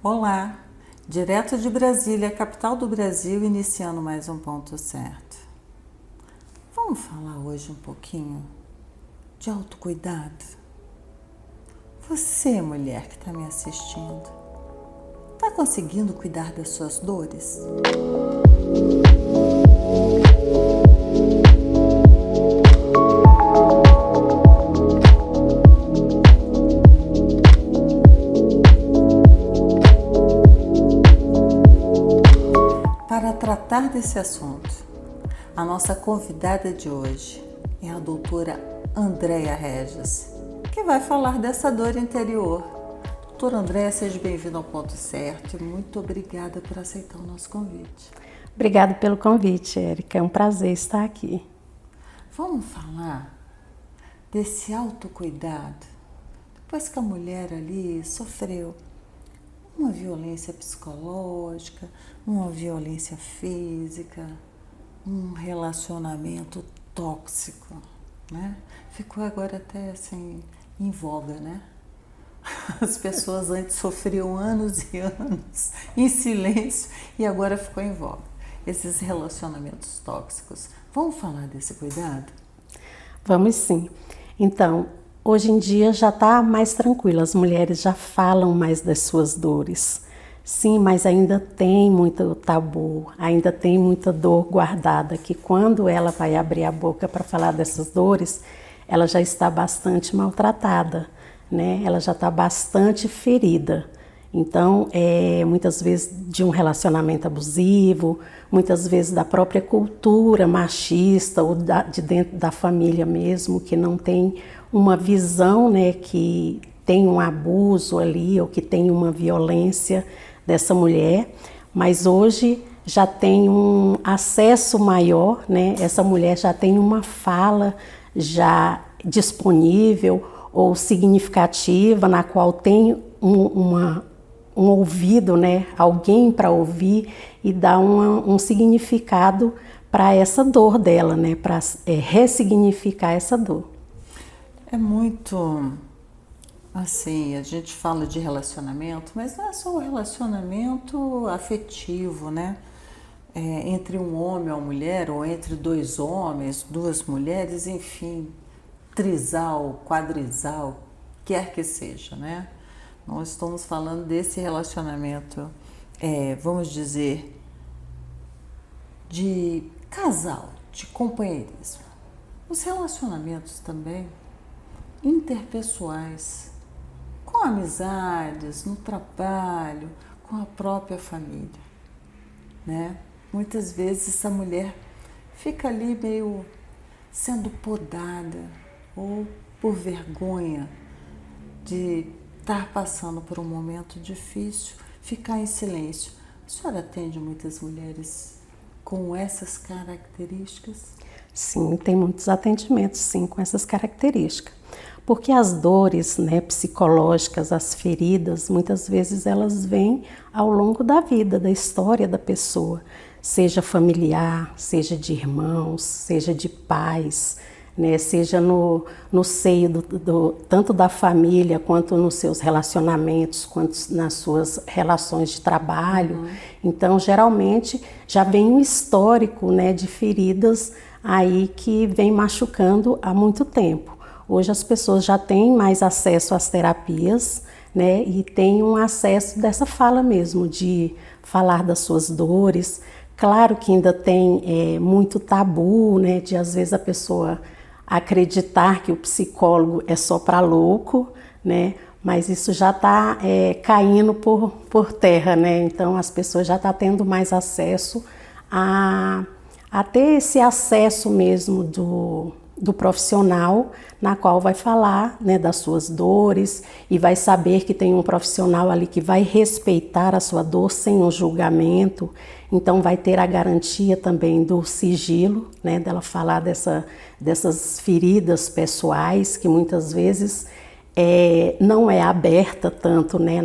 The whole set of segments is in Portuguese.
Olá, direto de Brasília, capital do Brasil, iniciando mais um ponto certo. Vamos falar hoje um pouquinho de autocuidado? Você, mulher que está me assistindo, está conseguindo cuidar das suas dores? Para tratar desse assunto, a nossa convidada de hoje é a doutora Andréia Regis, que vai falar dessa dor interior. Doutora Andréia, seja bem-vinda ao Ponto Certo e muito obrigada por aceitar o nosso convite. Obrigada pelo convite, Érica. É um prazer estar aqui. Vamos falar desse autocuidado depois que a mulher ali sofreu uma violência psicológica, uma violência física, um relacionamento tóxico, né? Ficou agora até assim em voga, né? As pessoas antes sofriam anos e anos em silêncio e agora ficou em voga. Esses relacionamentos tóxicos. Vamos falar desse cuidado? Vamos sim. Então, hoje em dia já está mais tranquilo, as mulheres já falam mais das suas dores. Sim, mas ainda tem muito tabu, ainda tem muita dor guardada, que quando ela vai abrir a boca para falar dessas dores, ela já está bastante maltratada, né? Ela já está bastante ferida. Então, muitas vezes de um relacionamento abusivo, muitas vezes da própria cultura machista ou de dentro da família mesmo, que não tem uma visão, né, que tem um abuso ali ou que tem uma violência dessa mulher, mas hoje já tem um acesso maior, né? Essa mulher já tem uma fala já disponível ou significativa, na qual tem um ouvido, né? Alguém para ouvir e dar um significado para essa dor dela, né? Para ressignificar essa dor. É muito assim, a gente fala de relacionamento, mas não é só o relacionamento afetivo, né? Entre um homem e uma mulher, ou entre dois homens, duas mulheres, enfim, trisal, quadrisal, quer que seja, né? Nós estamos falando desse relacionamento, vamos dizer, de casal, de companheirismo. Os relacionamentos também interpessoais, com amizades, no trabalho, com a própria família, né? Muitas vezes essa mulher fica ali meio sendo podada ou por vergonha de estar passando por um momento difícil, ficar em silêncio. A senhora atende muitas mulheres com essas características? Sim, tem muitos atendimentos, sim, com essas características. Porque as dores, né, psicológicas, as feridas, muitas vezes elas vêm ao longo da vida, da história da pessoa, seja familiar, seja de irmãos, seja de pais, né, seja no seio tanto da família, quanto nos seus relacionamentos, quanto nas suas relações de trabalho. Então, geralmente, já vem um histórico, né, de feridas aí que vem machucando há muito tempo. Hoje as pessoas já têm mais acesso às terapias, né, e têm um acesso dessa fala mesmo, de falar das suas dores. Claro que ainda tem muito tabu, né, de às vezes a pessoa acreditar que o psicólogo é só para louco, né, mas isso já está caindo por terra, né, então as pessoas já estão tendo mais acesso a ter esse acesso mesmo do profissional, na qual vai falar, né, das suas dores e vai saber que tem um profissional ali que vai respeitar a sua dor sem um julgamento. Então vai ter a garantia também do sigilo, né, dela falar dessas feridas pessoais que muitas vezes não é aberta tanto, né,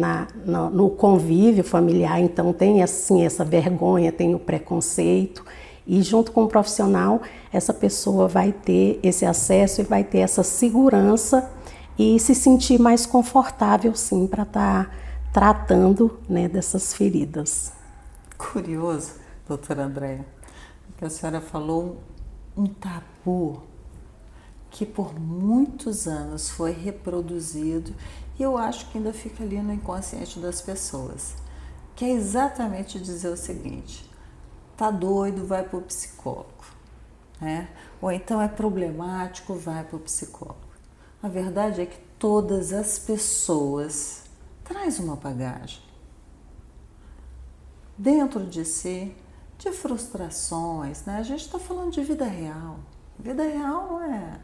no convívio familiar. Então tem assim essa vergonha, tem o preconceito. E junto com o profissional, essa pessoa vai ter esse acesso e vai ter essa segurança e se sentir mais confortável, sim, para estar tratando, né, dessas feridas. Curioso, doutora Andréia, que a senhora falou um tabu que por muitos anos foi reproduzido e eu acho que ainda fica ali no inconsciente das pessoas, que é exatamente dizer o seguinte: tá doido, vai para o psicólogo, né? Ou então é problemático, vai para o psicólogo. A verdade é que todas as pessoas trazem uma bagagem dentro de si, de frustrações, né? A gente está falando de vida real. Vida real não é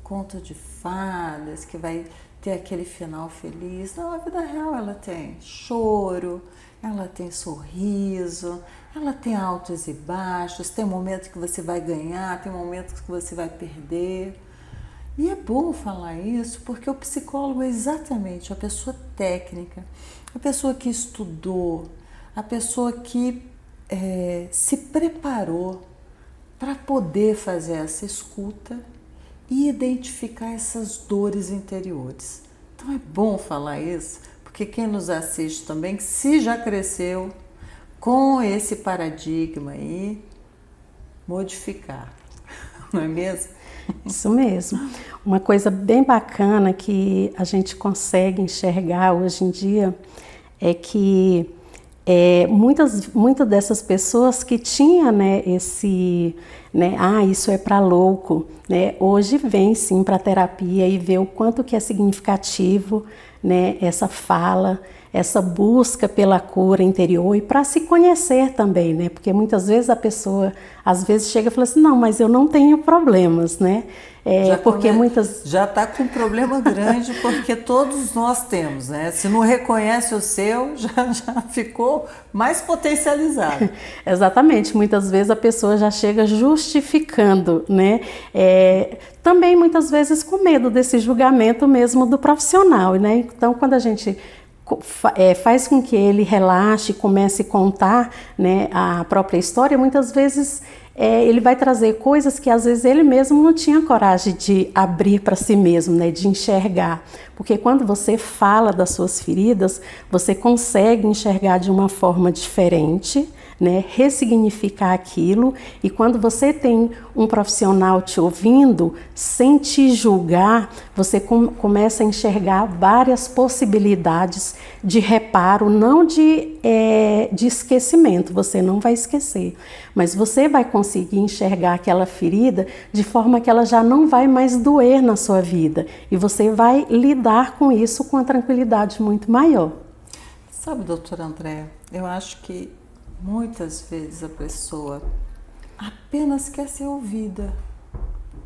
conto de fadas que vai ter aquele final feliz. Não, a vida real ela tem choro, ela tem sorriso, ela tem altos e baixos, tem momentos que você vai ganhar, tem momentos que você vai perder. E é bom falar isso porque o psicólogo é exatamente a pessoa técnica, a pessoa que estudou, a pessoa que se preparou para poder fazer essa escuta e identificar essas dores interiores. Então é bom falar isso, porque quem nos assiste também, se já cresceu com esse paradigma aí, modificar, não é mesmo? Isso mesmo. Uma coisa bem bacana que a gente consegue enxergar hoje em dia é que muitas dessas pessoas que tinham, né, esse, né, isso é para louco, né, hoje vem sim para a terapia e vê o quanto que é significativo, né, essa fala, essa busca pela cura interior e para se conhecer também, né, porque muitas vezes a pessoa às vezes chega e fala assim, não, mas eu não tenho problemas, né, já está com um problema grande, porque todos nós temos, né? Se não reconhece o seu, já ficou mais potencializado. Exatamente, muitas vezes a pessoa já chega justificando, né? Também muitas vezes com medo desse julgamento mesmo do profissional, né? Então, quando a gente faz com que ele relaxe, comece a contar, né, a própria história, muitas vezes ele vai trazer coisas que às vezes ele mesmo não tinha coragem de abrir para si mesmo, né, de enxergar. Porque quando você fala das suas feridas, você consegue enxergar de uma forma diferente, né, ressignificar aquilo, e quando você tem um profissional te ouvindo, sem te julgar, você começa a enxergar várias possibilidades de reparo, não de esquecimento, você não vai esquecer, mas você vai conseguir enxergar aquela ferida de forma que ela já não vai mais doer na sua vida, e você vai lidar com isso com uma tranquilidade muito maior. Sabe, doutora Andréia, eu acho que muitas vezes a pessoa apenas quer ser ouvida.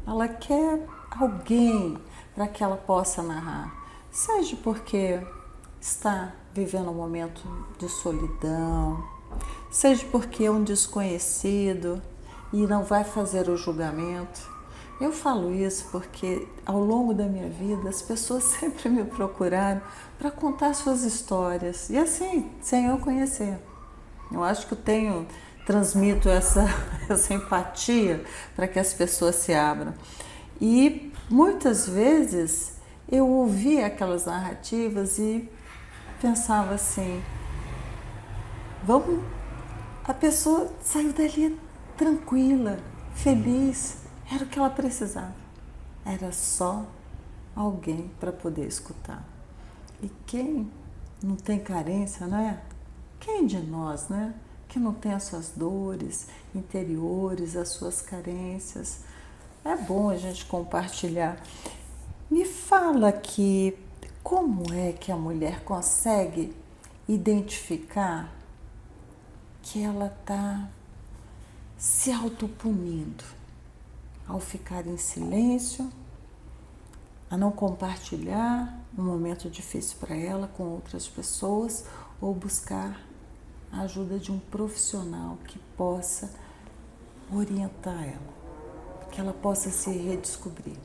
Ela quer alguém para que ela possa narrar. Seja porque está vivendo um momento de solidão, seja porque é um desconhecido e não vai fazer o julgamento. Eu falo isso porque ao longo da minha vida as pessoas sempre me procuraram para contar suas histórias e assim, sem eu conhecer. Eu acho que eu transmito essa empatia para que as pessoas se abram. E muitas vezes eu ouvia aquelas narrativas e pensava assim, a pessoa saiu dali tranquila, feliz, era o que ela precisava. Era só alguém para poder escutar. E quem não tem carência, não é? Quem de nós, né, que não tem as suas dores interiores, as suas carências? É bom a gente compartilhar. Me fala aqui, como é que a mulher consegue identificar que ela está se autopunindo ao ficar em silêncio, a não compartilhar um momento difícil para ela com outras pessoas ou buscar a ajuda de um profissional que possa orientar ela, que ela possa se redescobrir?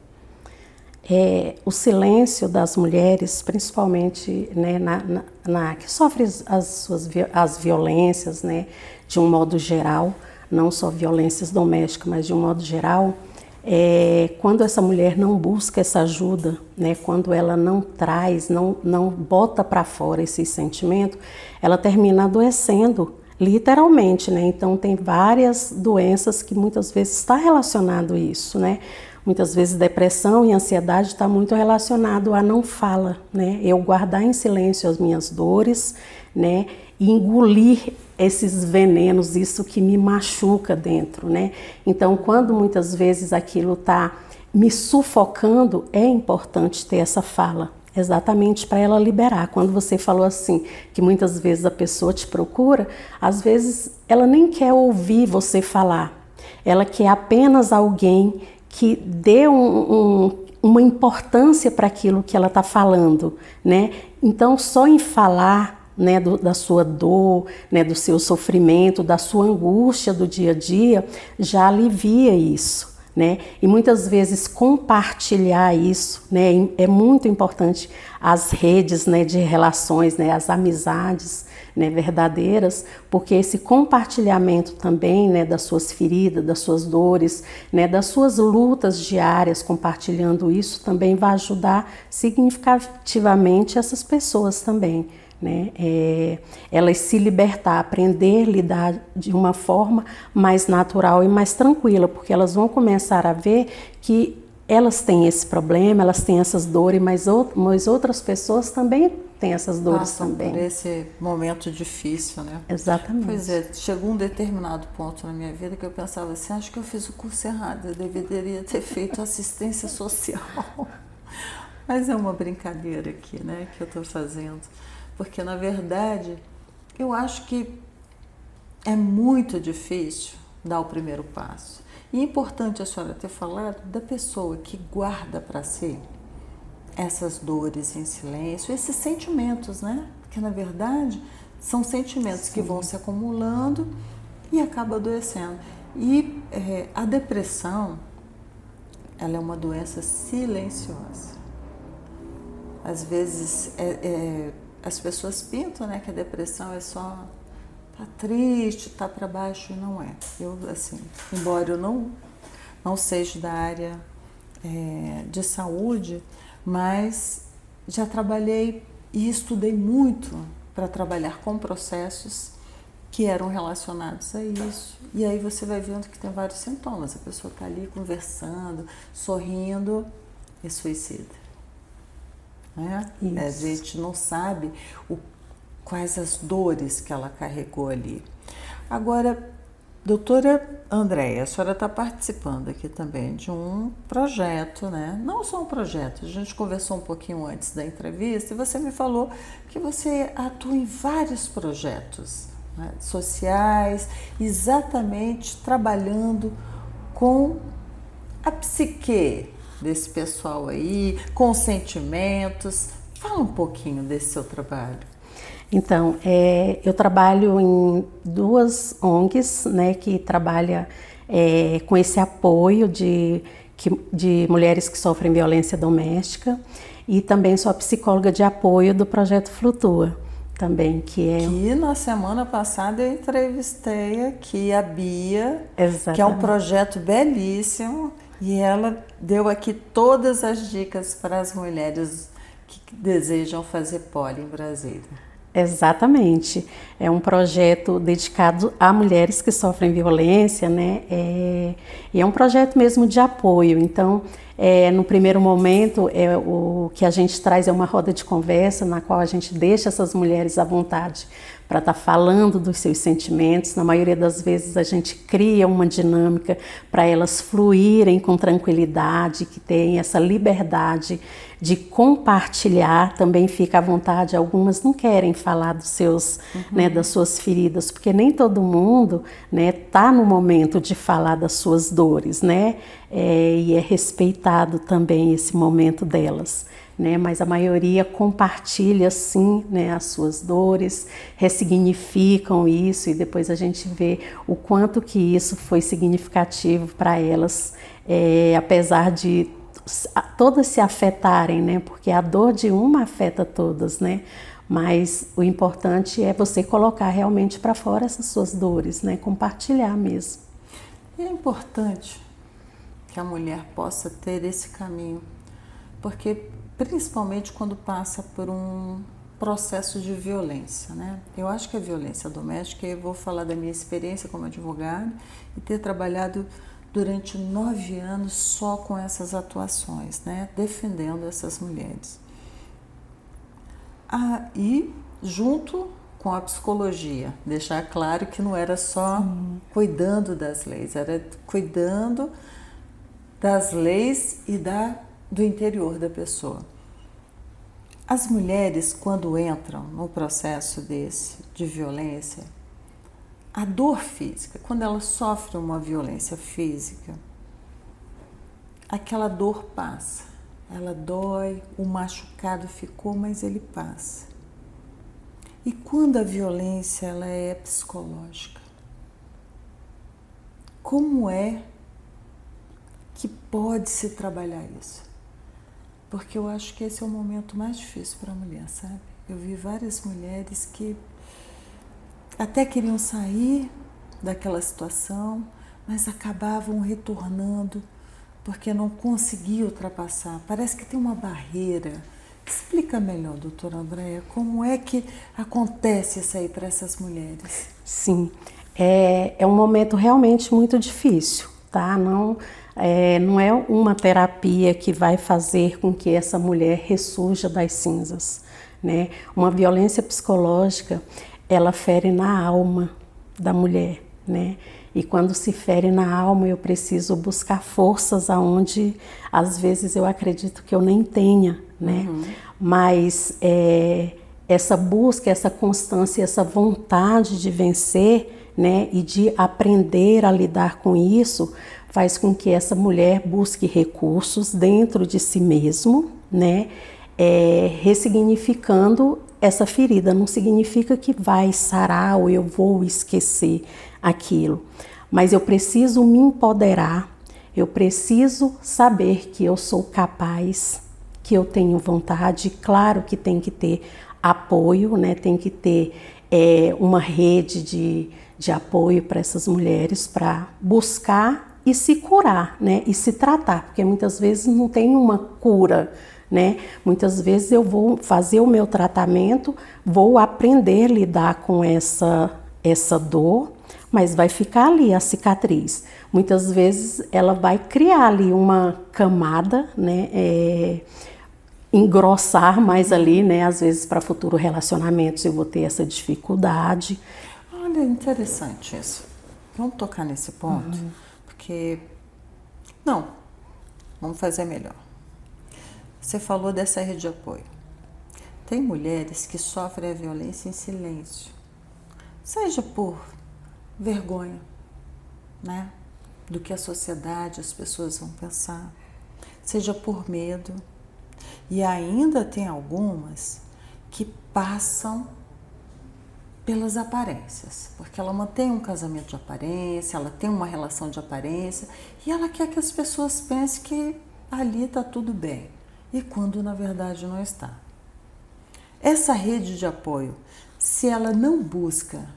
O silêncio das mulheres, principalmente, né, que sofrem as violências, né, de um modo geral, não só violências domésticas, mas de um modo geral, quando essa mulher não busca essa ajuda, né, quando ela não traz, não bota para fora esse sentimento, ela termina adoecendo, literalmente, né? Então tem várias doenças que muitas vezes está relacionado a isso, né? Muitas vezes depressão e ansiedade está muito relacionado a não fala, né? Eu guardar em silêncio as minhas dores, né? E engolir esses venenos, isso que me machuca dentro, né? Então, quando muitas vezes aquilo está me sufocando, é importante ter essa fala, exatamente para ela liberar. Quando você falou assim, que muitas vezes a pessoa te procura, às vezes ela nem quer ouvir você falar, ela quer apenas alguém que dê uma importância para aquilo que ela está falando, né? Então, só em falar, né, da sua dor, né, do seu sofrimento, da sua angústia do dia a dia, já alivia isso, né? E muitas vezes compartilhar isso, né, é muito importante. As redes, né, de relações, né, as amizades, né, verdadeiras, porque esse compartilhamento também, né, das suas feridas, das suas dores, né, das suas lutas diárias, compartilhando isso também vai ajudar significativamente essas pessoas também, né, elas se libertar, aprender a lidar de uma forma mais natural e mais tranquila, porque elas vão começar a ver que elas têm esse problema, elas têm essas dores, mas outras pessoas também têm essas dores também. Por esse momento difícil, né? Exatamente. Pois é, chegou um determinado ponto na minha vida que eu pensava assim, acho que eu fiz o curso errado, eu deveria ter feito assistência social. Mas é uma brincadeira aqui, né, que eu estou fazendo. Porque, na verdade, eu acho que é muito difícil dar o primeiro passo. E é importante a senhora ter falado da pessoa que guarda para si essas dores em silêncio, esses sentimentos, né? Porque, na verdade, são sentimentos que vão se acumulando e acaba adoecendo. E a depressão, ela é uma doença silenciosa. Às vezes, as pessoas pintam, né, que a depressão é só tá triste, tá para baixo, e não é. Eu, assim, embora eu não seja da área de saúde, mas já trabalhei e estudei muito para trabalhar com processos que eram relacionados a isso. E aí você vai vendo que tem vários sintomas. A pessoa está ali conversando, sorrindo e suicida. Né? A gente não sabe quais as dores que ela carregou ali. Agora, doutora Andréia, a senhora está participando aqui também de um projeto, né? Não só um projeto, a gente conversou um pouquinho antes da entrevista e você me falou que você atua em vários projetos, né, sociais, exatamente trabalhando com a psique desse pessoal aí, com sentimentos. Fala um pouquinho desse seu trabalho. Então, eu trabalho em duas ONGs, né, que trabalham com esse apoio de mulheres que sofrem violência doméstica, e também sou a psicóloga de apoio do Projeto Flutua, também, que na semana passada eu entrevistei aqui a Bia, Exatamente. Que é um projeto belíssimo, e ela deu aqui todas as dicas para as mulheres que desejam fazer poli em Brasília. Exatamente. É um projeto dedicado a mulheres que sofrem violência, né? E é um projeto mesmo de apoio. Então, no primeiro momento, o que a gente traz é uma roda de conversa na qual a gente deixa essas mulheres à vontade para estar falando dos seus sentimentos. Na maioria das vezes a gente cria uma dinâmica para elas fluírem com tranquilidade, que tenham essa liberdade de compartilhar, também fica à vontade. Algumas não querem falar dos seus, né, das suas feridas, porque nem todo mundo, né, tá no momento de falar das suas dores, né? E é respeitado também esse momento delas, né? Mas a maioria compartilha sim, né, as suas dores, ressignificam isso, e depois a gente vê o quanto que isso foi significativo para elas, apesar de todas se afetarem, né? Porque a dor de uma afeta todas, né? Mas o importante é você colocar realmente para fora essas suas dores, né? Compartilhar mesmo. E é importante que a mulher possa ter esse caminho, porque principalmente quando passa por um processo de violência, né? Eu acho que a violência doméstica, eu vou falar da minha experiência como advogada e ter trabalhado durante 9 anos só com essas atuações, né? Defendendo essas mulheres. E junto com a psicologia, deixar claro que não era só cuidando das leis, era cuidando das leis e do interior da pessoa. As mulheres, quando entram no processo de violência, a dor física, quando ela sofre uma violência física, aquela dor passa. Ela dói, o machucado ficou, mas ele passa. E quando a violência ela é psicológica, como é que pode se trabalhar isso? Porque eu acho que esse é o momento mais difícil para a mulher, sabe? Eu vi várias mulheres que até queriam sair daquela situação, mas acabavam retornando porque não conseguiam ultrapassar. Parece que tem uma barreira. Explica melhor, doutora Andréia, como é que acontece isso aí para essas mulheres? Sim, é um momento realmente muito difícil, tá? Não é uma terapia que vai fazer com que essa mulher ressurja das cinzas, né? Uma violência psicológica, ela fere na alma da mulher, né? E quando se fere na alma, eu preciso buscar forças aonde, às vezes, eu acredito que eu nem tenha, né? Mas essa busca, essa constância, essa vontade de vencer, né? E de aprender a lidar com isso, faz com que essa mulher busque recursos dentro de si mesmo, né? Ressignificando essa ferida. Não significa que vai sarar ou eu vou esquecer aquilo, mas eu preciso me empoderar, eu preciso saber que eu sou capaz, que eu tenho vontade. Claro que tem que ter apoio, né? Tem que ter uma rede de apoio para essas mulheres, para buscar e se curar, né? E se tratar, porque muitas vezes não tem uma cura, né? Muitas vezes eu vou fazer o meu tratamento, vou aprender a lidar com essa dor, mas vai ficar ali a cicatriz. Muitas vezes ela vai criar ali uma camada, né? Engrossar mais ali, né? Às vezes para futuros relacionamentos eu vou ter essa dificuldade. Olha, interessante isso. Vamos tocar nesse ponto, porque... Não, vamos fazer melhor. Você falou dessa rede de apoio. Tem mulheres que sofrem a violência em silêncio, seja por vergonha, né? Do que a sociedade, as pessoas vão pensar, seja por medo. E ainda tem algumas que passam pelas aparências, porque ela mantém um casamento de aparência, ela tem uma relação de aparência e ela quer que as pessoas pensem que ali está tudo bem, e quando na verdade não está. Essa rede de apoio, se ela não busca,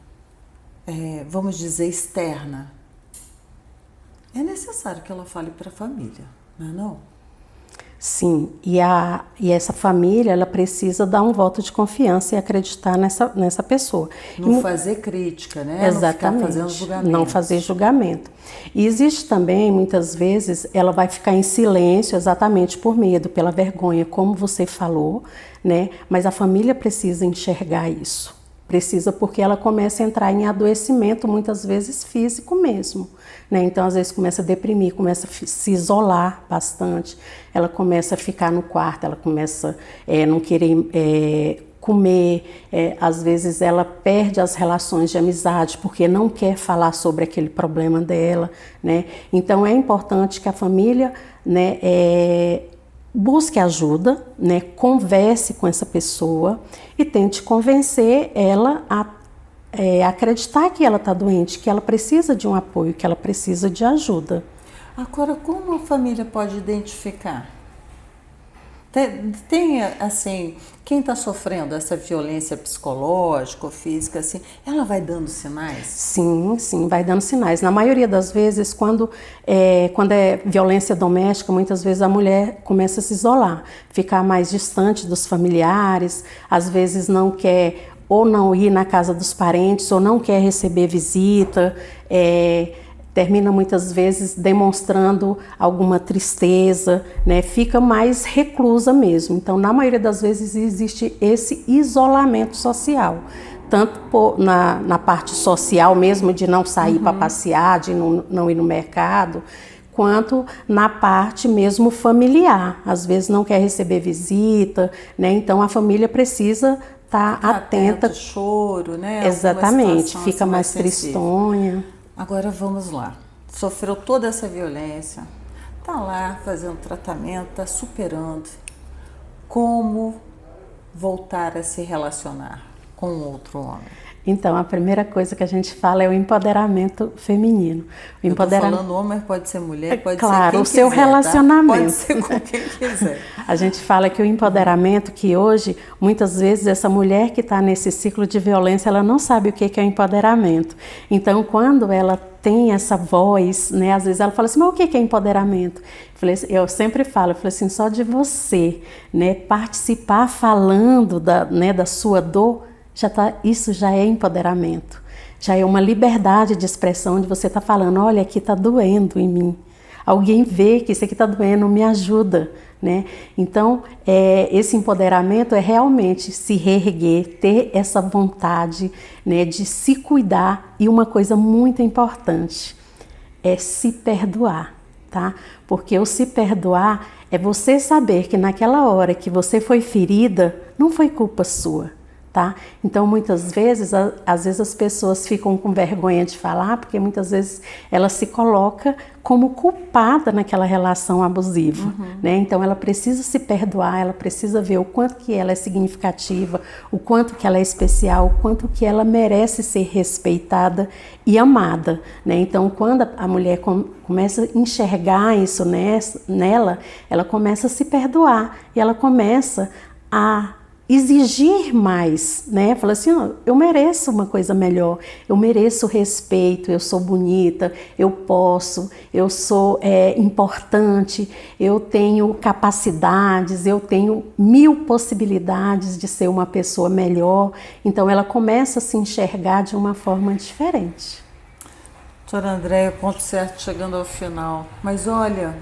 vamos dizer, externa, é necessário que ela fale para a família, não é não? Sim, e essa família, ela precisa dar um voto de confiança e acreditar nessa pessoa. Não fazer crítica, né? Exatamente, não ficar fazendo julgamento. Não fazer julgamento. E existe também, muitas vezes, ela vai ficar em silêncio exatamente por medo, pela vergonha, como você falou, né? Mas a família precisa enxergar isso. Precisa, porque ela começa a entrar em adoecimento, muitas vezes físico mesmo, né? Então, às vezes começa a deprimir, começa a se isolar bastante, ela começa a ficar no quarto, ela começa a não querer comer, às vezes ela perde as relações de amizade porque não quer falar sobre aquele problema dela, né? Então, é importante que a família, né, busque ajuda, né, converse com essa pessoa e tente convencer ela a acreditar que ela está doente, que ela precisa de um apoio, que ela precisa de ajuda. Agora, como a família pode identificar Tem, assim, quem está sofrendo essa violência psicológica ou física, assim, ela vai dando sinais? Sim, sim, vai dando sinais. Na maioria das vezes, quando é violência doméstica, muitas vezes a mulher começa a se isolar, ficar mais distante dos familiares, às vezes não quer ou não ir na casa dos parentes, ou não quer receber visita, termina muitas vezes demonstrando alguma tristeza, né? Fica mais reclusa mesmo. Então, na maioria das vezes, existe esse isolamento social. Tanto na parte social mesmo, de não sair para passear, de não ir no mercado, quanto na parte mesmo familiar. Às vezes não quer receber visita, né? Então, a família precisa estar atenta. Choro, né? Exatamente, fica assim, mais tristonha. Agora vamos lá. Sofreu toda essa violência, tá lá fazendo tratamento, tá superando. Como voltar a se relacionar com outro homem? Então, a primeira coisa que a gente fala é o empoderamento feminino. O Eu tô falando homem, pode ser mulher, pode ser claro, quem o seu quiser, relacionamento. Tá? Pode ser com quem quiser. A gente fala que o empoderamento, que hoje, muitas vezes, essa mulher que está nesse ciclo de violência, ela não sabe o que é empoderamento. Então, quando ela tem essa voz, né, às vezes ela fala assim, mas o que é empoderamento? Eu sempre falo, assim, só de você, né, participar falando da sua dor, isso já é empoderamento. Já é uma liberdade de expressão de você estar falando, olha, aqui está doendo em mim. Alguém vê que isso aqui está doendo, me ajuda, né? Então, esse empoderamento é realmente se reerguer, ter essa vontade, né, de se cuidar. E uma coisa muito importante é se perdoar, tá? Porque o se perdoar é você saber que naquela hora que você foi ferida, não foi culpa sua. Tá? Então, muitas vezes, às vezes as pessoas ficam com vergonha de falar, porque muitas vezes ela se coloca como culpada naquela relação abusiva, né? Então, ela precisa se perdoar, ela precisa ver o quanto que ela é significativa, o quanto que ela é especial, o quanto que ela merece ser respeitada e amada, né? Então, quando a mulher começa a enxergar isso nela, ela começa a se perdoar e ela começa a exigir mais, né? Fala assim, eu mereço uma coisa melhor, eu mereço respeito, eu sou bonita, eu posso, eu sou importante, eu tenho capacidades, eu tenho 1000 possibilidades de ser uma pessoa melhor. Então ela começa a se enxergar de uma forma diferente. Doutora Andréia, ponto certo, chegando ao final. Mas olha,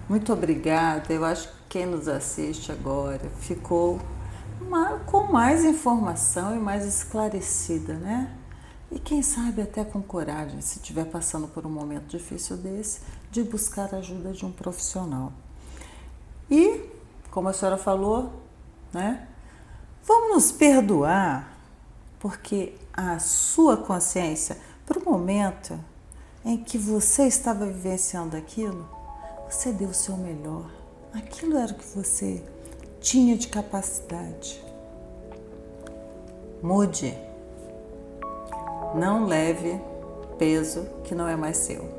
muito obrigada. Eu acho que quem nos assiste agora ficou com mais informação e mais esclarecida, né? E quem sabe até com coragem, se estiver passando por um momento difícil desse, de buscar a ajuda de um profissional. E, como a senhora falou, né? Vamos nos perdoar, porque a sua consciência, para o momento em que você estava vivenciando aquilo, você deu o seu melhor. Aquilo era o que você tinha de capacidade. Mude. Não leve peso que não é mais seu.